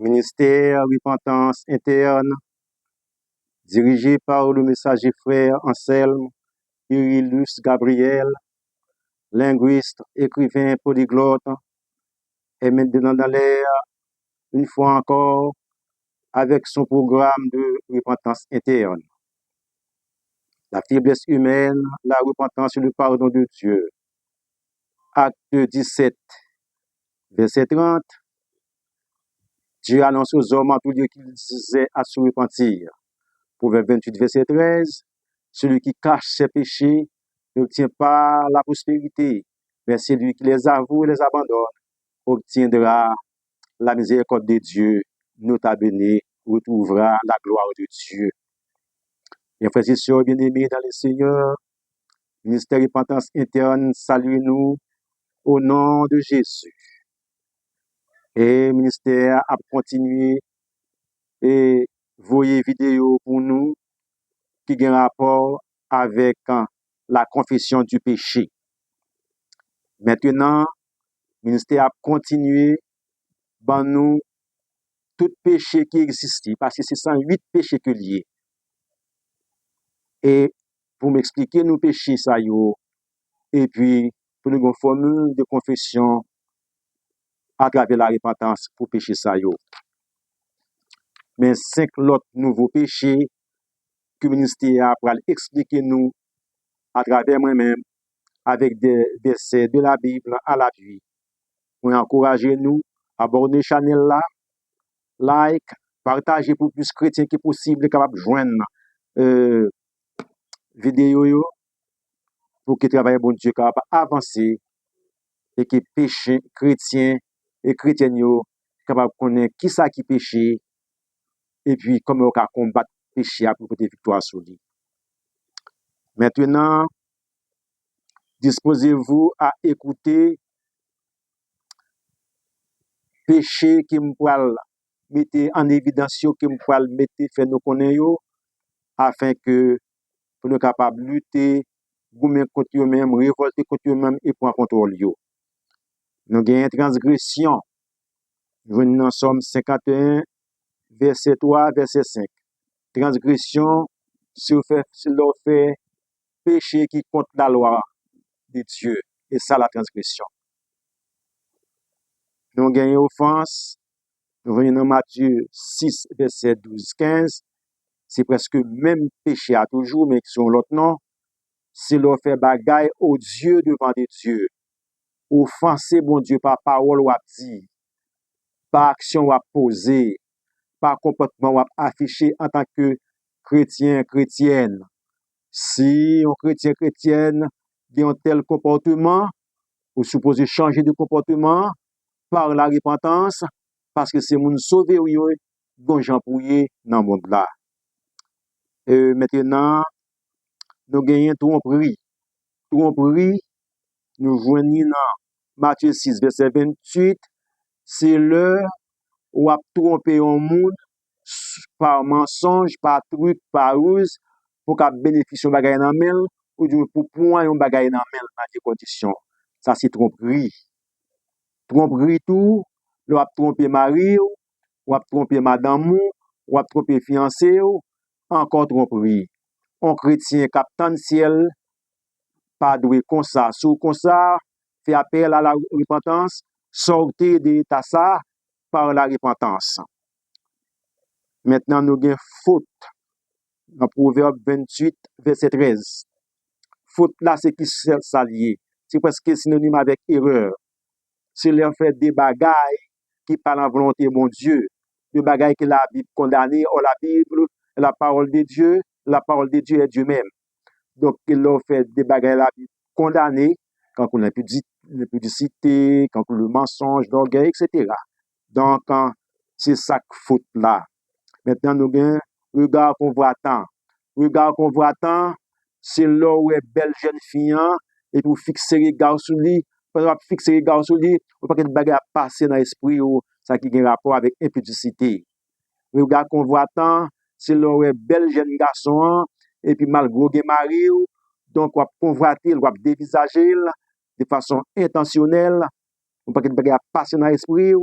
Ministère Repentance Interne, dirigé par le messager frère Anselme Irilus Gabriel, linguiste, écrivain polyglotte, est maintenant dans l'air, une fois encore, avec son programme de repentance interne. La faiblesse humaine, la repentance et le pardon de Dieu. Acte 17, verset 30. Dieu annonce aux hommes en tout lieu qu'ils aient à se repentir. Proverbe 28, verset 13. Celui qui cache ses péchés n'obtient pas la prospérité, mais celui qui les avoue et les abandonne obtiendra la miséricorde de Dieu, nota bene, retrouvera la gloire de Dieu. Mes frères et sœurs bien-aimés dans le Seigneur, ministère Repentance Interne, saluez-nous au nom de Jésus. Et le ministère a continué et voyez vidéo pour nous qui ont rapport avec la confession du péché. Maintenant, le ministère a continué dans nous tout péché qui existe, parce que c'est 108 péchés que liés. Et pour m'expliquer nos péchés, ça y est, et puis pour nous une formule de confession à travers la repentance pour péché, ça y est. Mais 5 autres nouveaux péchés que le ministère a pour expliquer nous à travers moi-même avec des versets de la Bible à l'appui. Pour encourager nous à aborder la chaîne là, like, partager pour plus chrétiens que possible, capable de joindre vidéo pour que le travail bon Dieu capable avancer et que péché chrétien et chrétienne capable de connaître qui ça qui péché et puis comment on peut combattre péché pour porter victoire sur lui. Maintenant, disposez-vous à écouter péché qui me pourra mettre en évidence, qui me pourra mettre faire nous connaître afin que pour nous capables de lutter, goumer contre eux-mêmes, révolter contre eux-mêmes et prendre contrôle. Nous avons une transgression. Nous venons dans Somme 51, verset 3, verset 5. Transgression, si l'on fait péché qui contre la loi de Dieu. Et ça, la transgression. Nous avons une offense. Nous venons dans Matthieu 6, verset 12, 15. C'est presque même péché à toujours, mais sur l'autre nom. Si l'on fait bagaille au Dieu devant des dieux, offenser bon Dieu par parole ou dit, par action ou poser, par comportement ou affiché en tant que chrétien, chrétienne. Si un chrétien, chrétienne a un tel comportement, vous supposez changer de comportement par la repentance, parce que c'est mon sauvé ou gonjan pouillé dans le monde là. Maintenant, nous gagnons tromperie. Tromperie, nous joignons dans Matthieu 6, verset 28, c'est l'heure où a trompé un monde par mensonge, par truc, par ruse, pour qu'à bénéficier de bagaille dans mel, ou du pour point un bagaille dans mel dans des conditions. Ça c'est tromperie. Tromperie tout, ou a trompé mari, ou a trompé madame, ou a trompé fiancé, encore tromperie. Un chrétien capitaine ciel, pas doué comme ça, sous comme ça, fait appel à la repentance, sortez de ça par la repentance. Maintenant, nous avons faute dans Proverbe 28, verset 13. Faute là, c'est qui s'allier. C'est presque synonyme avec erreur. C'est leur fait des bagailles qui parlent en volonté de mon Dieu. Des bagailles que la Bible condamne, ou la Bible, la parole de Dieu est Dieu même. Donc, il leur fait des bagailles la Bible condamnées, quand on a l'impudicité, quand on le mensonge, l'orgueil, etc. Donc, c'est ça faute là. Maintenant, nous avons regard convoitant. Regard convoitant, c'est là où est belle jeune fille, et pour fixer les gars sur lui, pour fixer les gars sur lui, ou pas que de bagarre passer dans l'esprit ou ça qui a un rapport avec impudicité. Regard convoitant, c'est là où est belle jeune garçon, et puis malgré mari, donc on va convoiter, on va dévisager de façon intentionnelle, ou pas que de bagarre passer dans l'esprit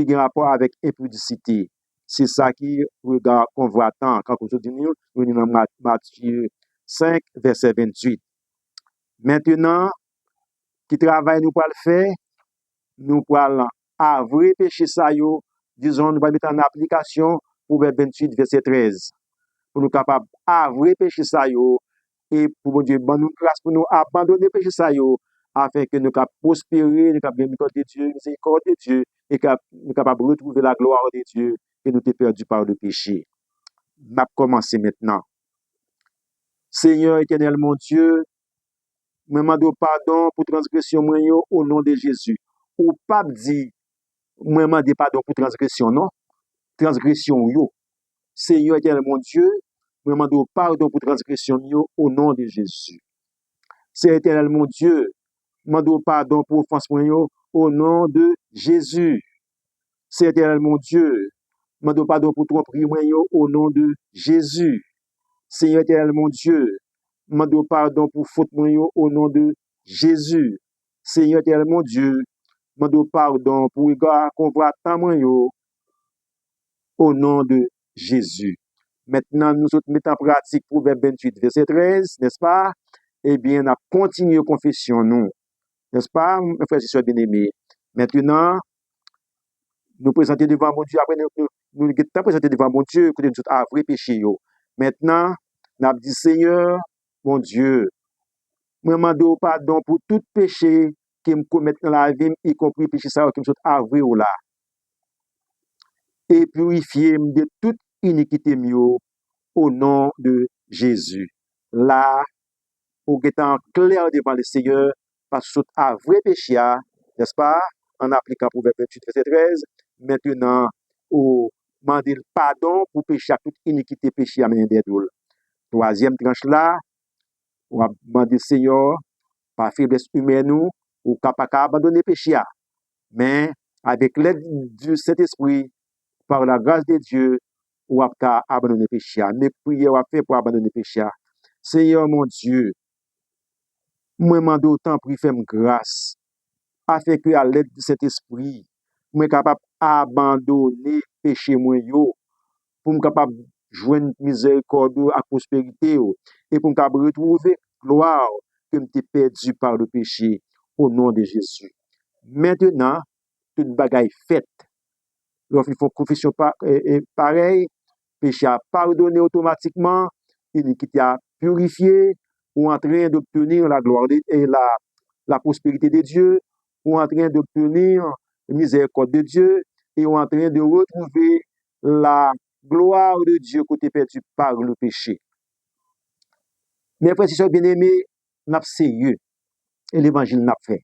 qui a rapport avec impudicité. C'est ça qui regarde convoitant. Quand vous dites, nous dans Matthieu 5, verset 28. Maintenant, qui travail nous pour le faire, nous pourrons avouer péché ça yo, disons, nous allons mettre en application Proverbe 28, verset 13. Pour nous capables avouer péché ça yo, et pour bon Dieu, bon nous grâce pour nous abandonner péché ça yo, afin que nous capables prospérer, nous capables de Dieu, miséricorde de Dieu, et que nous capables de retrouver la gloire de Dieu, et nous t'es perdu par le péché. N'a commencé maintenant. Seigneur éternel mon Dieu, me demande pardon pour transgression moi yo, au nom de Jésus. Ou pas dit, moi demande pardon pour transgression, non? Transgression yo. Seigneur éternel mon Dieu, me demande pardon pour transgression yo, au nom de Jésus. Seigneur éternel mon Dieu, me demande pardon pour offense moi yo, au nom de Jésus. Seigneur éternel mon Dieu, me demande pardon pour tromperie moi yo, au nom de Jésus. Seigneur éternel mon Dieu, me demande pardon pour faute moi yo, au nom de Jésus. Seigneur éternel mon Dieu, me demande pardon pour égard convoitant moi yo, au nom de Jésus. Maintenant, nous autres mettons en pratique Proverbe 28, verset 13, n'est-ce pas? Eh bien, on a continué confession, nous. N'est-ce pas, mes frères et sœurs bien-aimés? Maintenant, nous présenter devant mon Dieu, après nous présenter devant mon Dieu, que nous avons vrai péché. Maintenant, nous avons dit, Seigneur, mon Dieu, je demande pardon pour tout péché qui me commet dans la vie, y compris péché ça qui me sont avoué là. Et purifier de toute iniquité mieux au nom de Jésus. Là, au étant clair devant le Seigneur, parce que à vrai péché, n'est-ce pas, en appliquant Proverbe 28, verset 13, maintenant, au demander pardon pour péché à toute iniquité, péché à mener des doules. Troisième tranche là, on va demander Seigneur, par faiblesse humaine, ou capable d'abandonner péché. Mais avec l'aide du Saint-Esprit, par la grâce de Dieu, ou à abandonner péché. Mais prière à faire pour abandonner péché. Seigneur mon Dieu, moi demande autant pour faire grâce, afin que à l'aide de cet esprit, moi capable abandonner péché moi yo, pour me capable joindre miséricorde à prospérité et pour me capable retrouver gloire que me perdu par le péché au nom de Jésus. Maintenant, toute bagaille faite. Lorsqu'il faut confession pareil, péché a pardonné automatiquement, iniquité a purifié, ou en train d'obtenir la gloire et la prospérité de Dieu, ou en train d'obtenir la miséricorde de Dieu, et ou en train de retrouver la gloire de Dieu côté perdu par le péché. Mes frères et sœurs bien-aimés, n'a sérieux, et l'évangile n'a fait.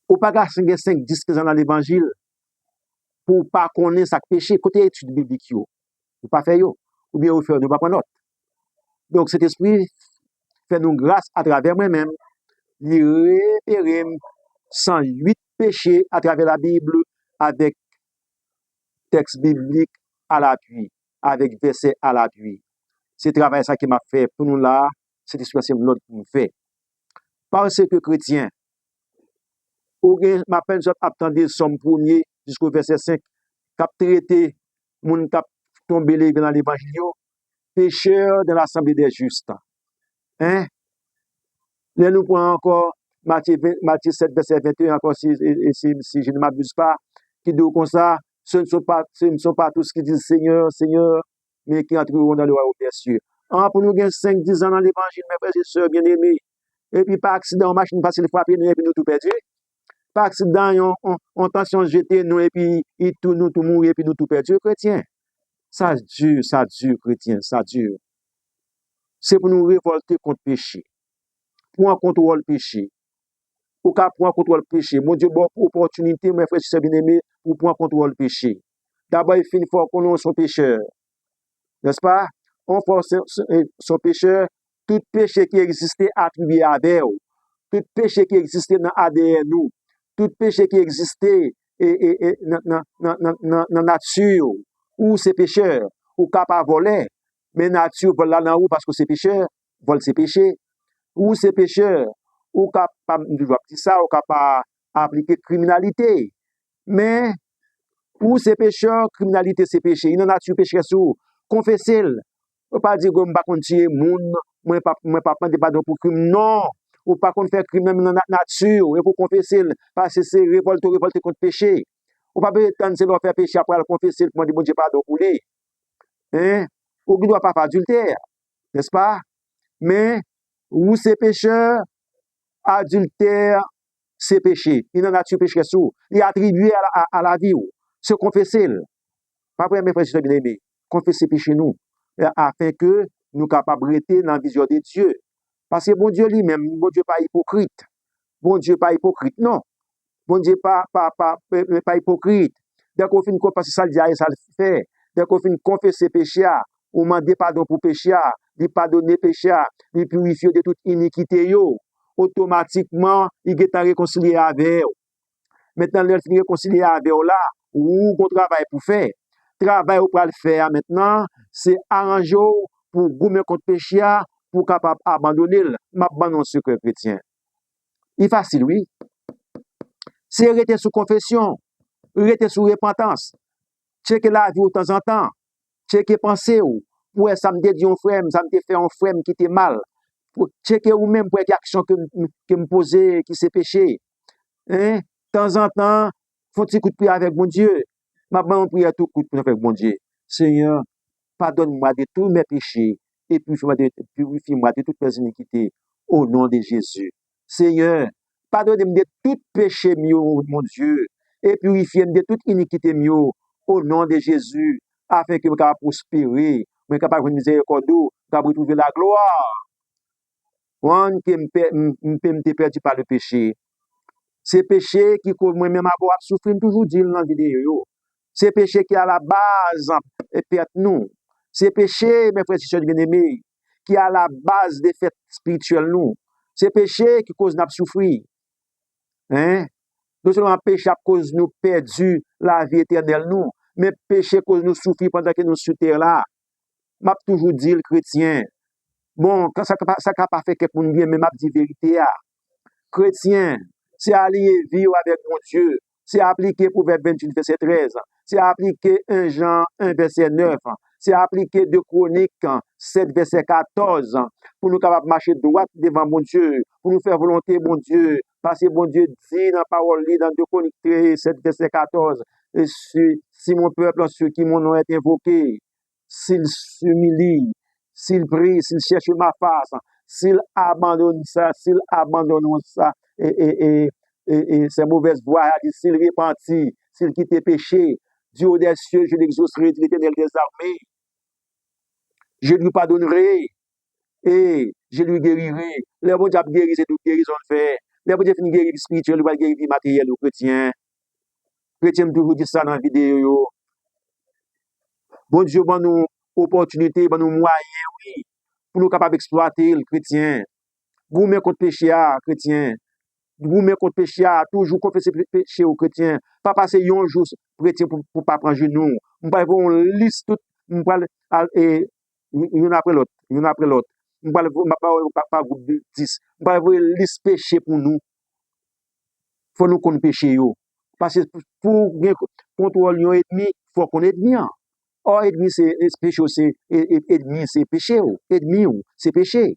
Ou pas gars 5, 10, 15 ans dans l'évangile, pour pas connaître sa péché, côté étude biblique, ou pas faire yo, ou bien ou faire ne pas prendre note. Donc cet esprit fait nous grâce à travers moi-même, il repérer 108 péchés à travers la Bible avec texte biblique à l'appui, avec verset à l'appui. C'est travail ça qui m'a fait pour nous là, c'est l'expression de l'autre pour nous faire. Parce que chrétien, ou bien m'appelle attendez somme premier jusqu'au verset 5, cap traité moun cap tomber dans l'évangile, pécheur de l'assemblée des justes. Hein? Là, nous prenons encore Matthieu 7, verset 21, encore si je ne m'abuse pas, qui dit comme ça, ce ne sont pas tous qui disent Seigneur, Seigneur, mais qui entreront dans le royaume des cieux. Pour nous gagner 5-10 ans dans l'évangile, mes frères et sœurs bien-aimés, et puis par accident, on machine facile frapper nous, et puis nous tout perdu. Par accident, on tension jeter nous, et puis nous tout mourir, et puis nous tout perdu, chrétien. Ça dure, chrétien, ça dure. C'est pour nous révolter contre le péché. Pour un contrôle péché. Pour prendre contrôle péché. Mon Dieu, bonne opportunité, mes frères et sœurs bien-aimés, pour prendre contrôle péché. D'abord, il faut qu'on soit pécheur. N'est-ce pas? On force son pécheur, tout péché qui existait attribué à Abel, tout péché qui existait dans l'ADN nous, tout péché qui existait dans la nature, ou c'est pécheur, ou capable voler, mais nature vole là dans où parce que c'est pécheur, vole c'est péché. Ou c'est pécheur, ou capable de ça, ou capable appliquer criminalité. Mais pour ces pécheurs, criminalité c'est péché. Il y en a tu péché sous. Confessez-le. Ou pas dire que je ne vais pas tuer moun, moi pas prendre pardon pour crime. Non. Ou pas qu'on faire crime dans la nature. Et pour confesser, parce que c'est révolte contre péché. Ou pas prétendre c'est leur faire péché après le confesser, pour demander bon Dieu pardon pour lui. Hein? Ou qui doit pas faire adultère. N'est-ce pas? Mais, ou ces pécheurs, adultère, c'est péché. Il en a tué péché sous. Il est attribué à la vie. Se confesser. Pas pour mes frères et bien aimés. Confesser péché nous. Afin que nous capables de rester dans la vision de Dieu. Parce que bon Dieu lui-même, bon Dieu pas hypocrite. Bon Dieu pas hypocrite, non. Bon Dieu pas hypocrite. Dès qu'on finit parce que ça le dit, ça le fait. Dès qu'on finit confesser péché, ou demander pardon pour péché, lui pardonner péché, lui purifier de toute iniquité, automatiquement, il est réconcilié avec vous. Maintenant, il est réconcilié avec vous là, ou qu'on travaille pour faire. Travail pour le faire maintenant, c'est arranger pour gommer contre péché, pour capable abandonner, m'abandonner ce que chrétien. Il est facile, oui. C'est rester sous confession, rester sous repentance, checker la vie de temps en temps, checker pensée ou, pour ça me dit un frère, ça me fait un frère qui était mal, pour checker ou même pour une action que me poser, qui s'est péché. Hein? De temps en temps, faut un coup de pied avec mon Dieu. Ma bonne prière tout coup de pied avec mon Dieu. Seigneur, pardonne-moi de tous mes péchés et purifie-moi de toutes mes iniquités au nom de Jésus. Seigneur, pardonne-moi de tout péché mieux, mon Dieu, et purifiez-moi de toute iniquité mieux au nom de Jésus, afin que je puisse prospérer, je capable de miséricorde, capable de trouver la gloire. Quand je me perdu par le péché, c'est péché qui cause moi-même avoir souffrir toujours dire dans la vidéo. C'est péché qui est à la base et perte nous. C'est péché, mes frères et sœurs bien-aimés, qui est à la base des fêtes spirituelles nous. C'est péché qui cause nous souffrir. Hein? Non seulement péché à cause nous perdu la vie éternelle nous, mais péché cause nous souffrir pendant que nous sommes sur terre là. M'a toujours dit le chrétien. Bon, quand ça n'a pas fait quelque chose bien, mais m'a dit vérité. Chrétien, c'est allier vivre avec mon Dieu. C'est appliquer Proverbe 28, verset 13. C'est appliquer 1 Jean 1, verset 9. C'est appliquer 2 Chroniques 7, verset 14. Pour nous capables de marcher droit devant mon Dieu. Pour nous faire volonté, mon Dieu. Parce que mon Dieu dit dans la parole, dans 2 Chroniques 7, verset 14. Et si mon peuple, ceux qui mon nom est invoqué, s'il s'humilie, s'il prie, s'il cherche ma face, s'il abandonne ça, et ses mauvaises voies, s'il repentit, s'il quitte péché, Dieu des cieux, je l'exaucerai, dit l'Éternel des armées. Je lui pardonnerai et je lui guérirai. Les bon Dieu guéri, c'est toute guérison fait. Les bon Dieu finit guérir spirituel, il va guérir matériel aux chrétiens. Chrétiens toujours dit ça dans la vidéo. Bon Dieu, bon nous opportunité, bon nous moyens, oui, pour nous capables d'exploiter le chrétien. Vous mettez contre péché, chrétien. Vous mettez contre péché, toujours confesser péché aux chrétiens. Pas passer un jour chrétien pour pas prendre genou. On va voir une liste toute, on va une après l'autre, une après l'autre. On va pas groupe de 10. On va voir une liste péché pour nous. Faut nous connaître péché yo. Parce que pour contrôler un ennemi, faut connaître bien. Or ennemi c'est péché, c'est ennemi c'est péché, ennemi c'est péché.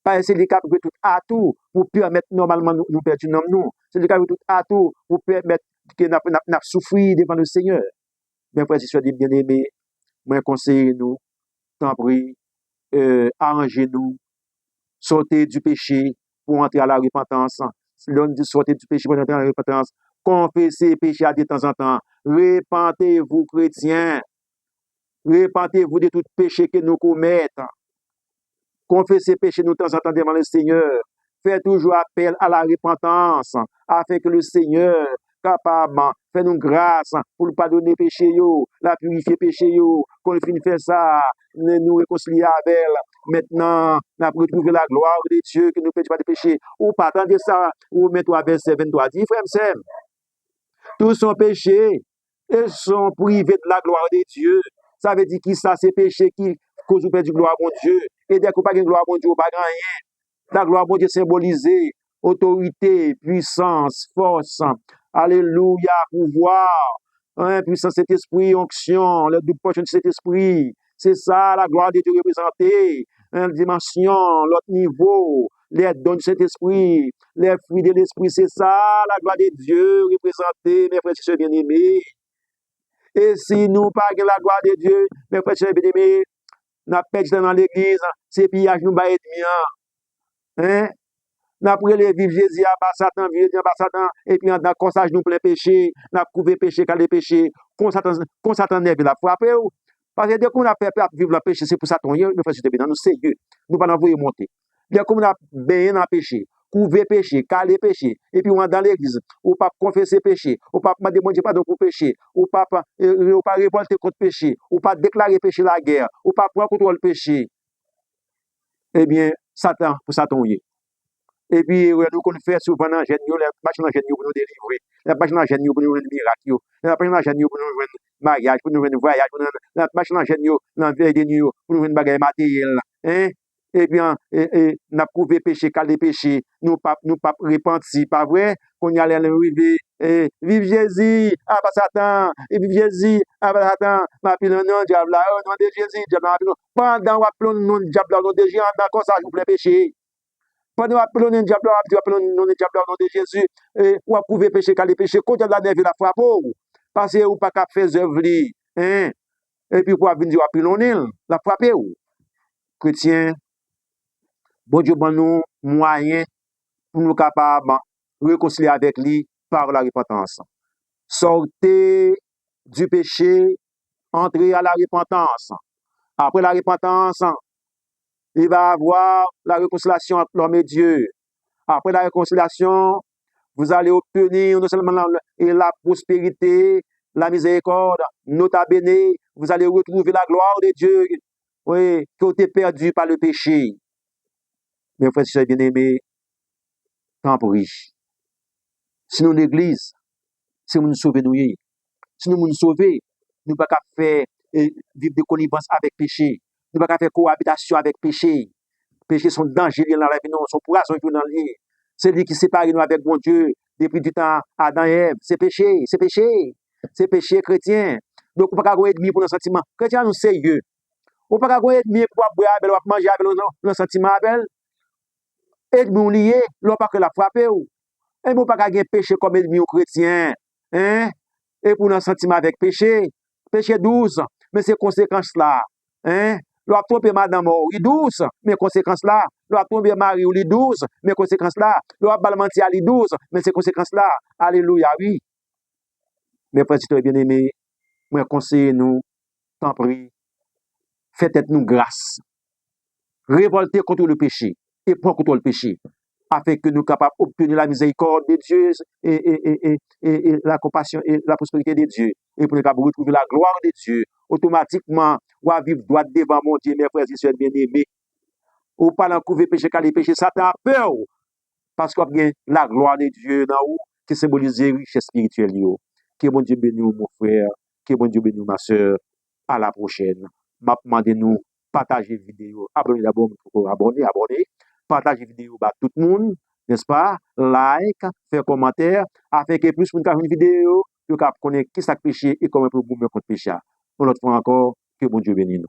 Parce que c'est le cas de tout atout pour permettre normalement nous perdre nous. C'est le cas de tout atout pour permettre que nous souffrir devant le Seigneur. Mes frères et sœurs bien-aimés, moi conseille nous, tant pis, arrangez-nous, sortez du péché pour entrer à la repentance. L'homme dit sortez du péché pour entrer à la repentance. Confessez péché de temps en temps. Repentez-vous, chrétiens. Repentez-vous de tout péché que nous commettons. Confessez péché nous de temps en temps devant le Seigneur. Faites toujours appel à la repentance, afin que le Seigneur capable faire nous grâce pour nous pardonner péché yo, la purifier péché yo, qu'on finisse faire ça, nous réconcilier avec elle. Maintenant, nous avons retrouvé la gloire de Dieu que nous ne perdons pas de péché. Ou pas attendre ça, ou mettez-toi verset 23, dit frère Sam, tous sont péchés et sont privés de la gloire de Dieu. Ça veut dire que ça c'est péché qui cause ou perd du gloire à mon Dieu. Et dès qu'on n'a pas de gloire à mon Dieu, on n'a pas rien. La gloire à mon Dieu symbolisée, autorité, puissance, force, Alléluia, pouvoir, hein, puissance Saint-Esprit, onction, le double portion de Saint-Esprit. C'est ça, la gloire de Dieu représentée. Une dimension, l'autre niveau, les dons du Saint-Esprit, les fruits de l'Esprit, c'est ça, la gloire de Dieu représentée, mes frères et sœurs bien-aimés. Et si nous pas la gloire de Dieu, mes frères et sœurs bien-aimés, nous perdu dans l'église, c'est pillage nous va être bien. Hein? N'a prélé vivre Jésus à bas Satan, vivre à bas Satan, et puis dans consage nous plein péché, n'a couvé péché, qu'à les péché, quand Satan n'est la frapper. Parce que dès qu'on a fait vivre le péché, c'est pour Satan, mais frère, c'est bien, nous sérieux, nous pas l'envoyer monter. Dès qu'on a bien dans péché, couver péché, caler péché, et puis on va dans l'église, ou pas confesser péché, ou pas demander pardon pour péché, ou pas révolter contre péché, ou pas déclarer péché la guerre, ou pas prendre contrôle péché, eh bien, Satan, pour Satan, et puis, nous qu'on fait souvent dans les machines pour nous délivrer, les machines pour nous rendre miracle, les machines pour nous rendre mariage, pour nous rendre voyage, les machines dans la veille de nuit, pour nous rendre bagaille matériel. Hein? Et bien, nous avons prouvé péché, calé péché, nous pas repentis, pas vrai, qu'on y allait arriver, vive Jésus, ah, pas Satan, et vive Jésus, ah, pas Satan, ma pile non, diable, au nom de Jésus, diable, pendant qu'on appelle le nom de diable, au nom de Jésus, dans ça, je vous plaît péché. Pendant appelons le diable, appelons le diable au nom de Jésus, ou approuver péché, car les péchés, quand la neve la frappe, parce que ou pas qu'à faire œuvre, hein, et puis pour venir dire, appelons la frappe, chrétien, bon Dieu, bon nous, moyen, pour nous capables de réconcilier avec lui par la repentance. Sortez du péché, entrez à la repentance. Après la repentance, il va avoir la réconciliation entre l'homme et Dieu. Après la réconciliation, vous allez obtenir non seulement la prospérité, la miséricorde, nota bene, vous allez retrouver la gloire de Dieu, oui, qui a été perdu par le péché. Mes frères et sœurs bien-aimés, tant pis. Si nous l'église, si nous nous sauvons, si nous nous sauvons, nous ne pouvons pas faire vivre de connivence avec péché. Nous ne pouvons pas faire cohabitation avec péché. Péché sont dangereux dans la vie, non, sont poisons dans la vie. C'est lui qui sépare nous avec bon Dieu depuis du temps Adam et Ève. C'est péché, c'est péché. C'est péché chrétien. Donc, on ne peut pas avoir ennemi pour nos sentiments. Chrétien, nous sérieux. On ne peut pas avoir ennemi pour boire avec, ou manger avec nos sentiments avec. Ennemi ou lié, l'on pas que la frapper. Et on ne peut pas avoir péché comme ennemi ou chrétien. Hein? Et pour nos sentiments avec péché. Péché douce. Mais c'est conséquences là. Hein? L'on a trompé madame ou il douce, mais conséquences là. L'on a trompé mari ou il douce, mais conséquences là. L'on a balmenti à il douce, mais c'est conséquences là. Alléluia, oui. Mes frères et bien-aimés, moi conseille nous, tant pis, faites nous grâce. Révoltez contre le péché et prends contre le péché, afin que nous soyons capables d'obtenir la miséricorde de Dieu et la compassion et la prospérité de Dieu. Et pour nous capables de retrouver la gloire de Dieu, automatiquement, ou à vivre droit devant mon Dieu, mes frères et sœurs bien-aimés. Ou pas l'encouvrir péché, car les péchés, Satan a peur. Parce qu'on a la gloire de Dieu dans vous, qui symbolise la richesse spirituelle. Que bon Dieu bénisse mon frère, que bon Dieu bénisse ma soeur. À la prochaine. M'a demandé nous partager vidéo. Abonnez d'abord pour abonner. Partagez vidéo à tout le monde, n'est-ce pas? Like, faire commentaire, afin que plus de monde une vidéo, que connaître qui ça péché et comment pour vous me contre péché. Une autre fois encore, que bon Dieu bénisse nous.